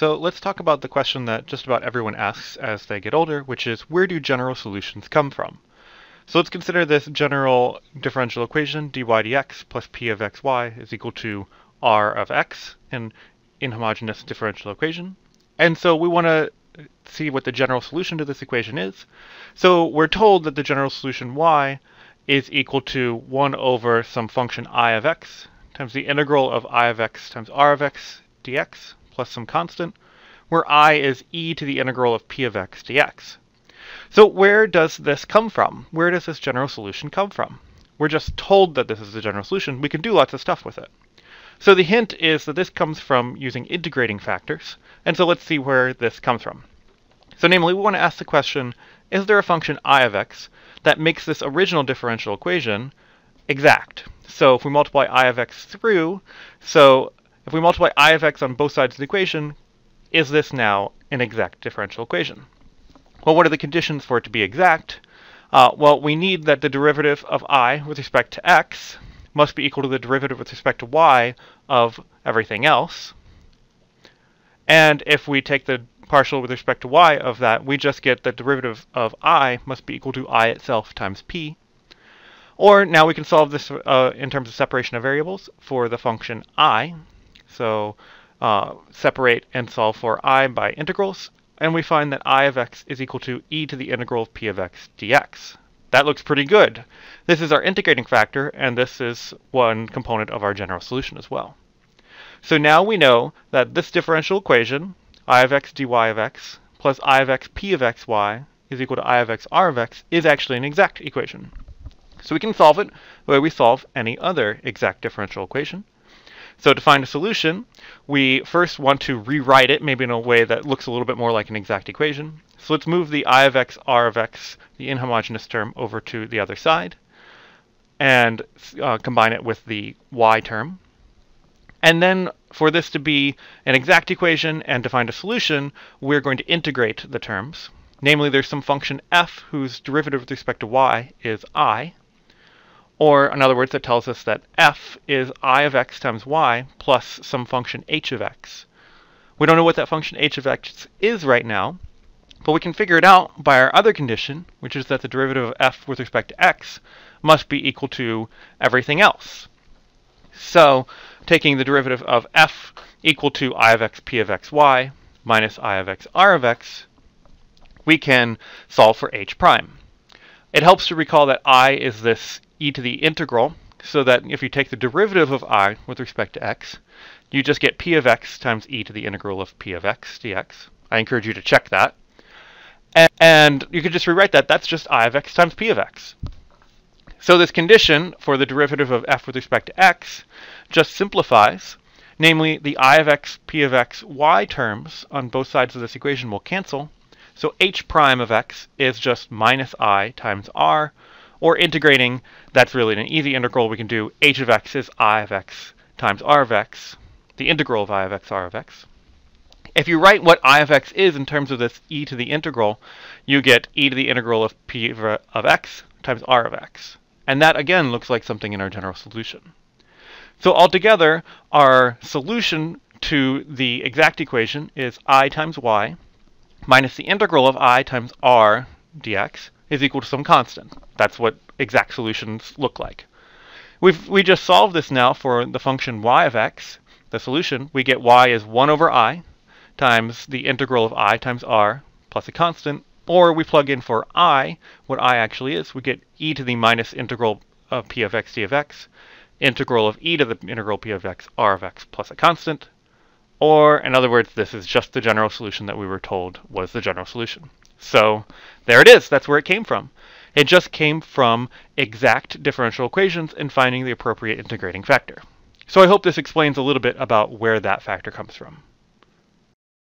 So let's talk about the question that just about everyone asks as they get older, which is where do general solutions come from? So let's consider this general differential equation, dy dx plus p of xy is equal to r of x, an inhomogeneous differential equation. And so we want to see what the general solution to this equation is. So we're told that the general solution y is equal to 1 over some function I of x times the integral of I of x times r of x dx plus some constant, where I is e to the integral of p of x dx. So where does this come from? Where does this general solution come from? We're just told that this is the general solution. We can do lots of stuff with it. So the hint is that this comes from using integrating factors. And so let's see where this comes from. So namely, we want to ask the question, is there a function I of x that makes this original differential equation exact? So if we multiply I of x through, so if we multiply I of x on both sides of the equation, is this now an exact differential equation? Well, what are the conditions for it to be exact? Well, we need that the derivative of I with respect to x must be equal to the derivative with respect to y of everything else. And if we take the partial with respect to y of that, we just get the derivative of I must be equal to I itself times p. Or now we can solve this in terms of separation of variables for the function I. So separate and solve for I by integrals. And we find that I of x is equal to e to the integral of p of x dx. That looks pretty good. This is our integrating factor, and this is one component of our general solution as well. So now we know that this differential equation, I of x dy of x plus I of x p of xy is equal to I of x r of x, is actually an exact equation. So we can solve it the way we solve any other exact differential equation. So to find a solution, we first want to rewrite it maybe in a way that looks a little bit more like an exact equation. So let's move the I of x, r of x, the inhomogeneous term, over to the other side and combine it with the y term. And then for this to be an exact equation and to find a solution, we're going to integrate the terms. Namely, there's some function f whose derivative with respect to y is I. Or, in other words, it tells us that f is I of x times y plus some function h of x. We don't know what that function h of x is right now, but we can figure it out by our other condition, which is that the derivative of f with respect to x must be equal to everything else. So, taking the derivative of f equal to I of x p of xy minus I of x r of x, we can solve for h prime. It helps to recall that I is this e to the integral, so that if you take the derivative of I with respect to x, you just get p of x times e to the integral of p of x dx. I encourage you to check that. And you could just rewrite that. That's just I of x times p of x. So this condition for the derivative of f with respect to x just simplifies. Namely, the I of x, p of x, y terms on both sides of this equation will cancel. So h prime of x is just minus I times r. Or integrating, that's really an easy integral. We can do h of x is I of x times r of x, the integral of I of x, r of x. If you write what I of x is in terms of this e to the integral, you get e to the integral of p of x times r of x. And that, again, looks like something in our general solution. So altogether, our solution to the exact equation is I times y minus the integral of I times r dx is equal to some constant. That's what exact solutions look like. We just solved this now for the function y of x. The solution, we get y is 1 over I times the integral of I times r plus a constant. Or we plug in for I, what I actually is. We get e to the minus integral of p of x d of x, integral of e to the integral p of x r of x plus a constant. Or, in other words, this is just the general solution that we were told was the general solution. So there it is. That's where it came from. It just came from exact differential equations and finding the appropriate integrating factor. So I hope this explains a little bit about where that factor comes from.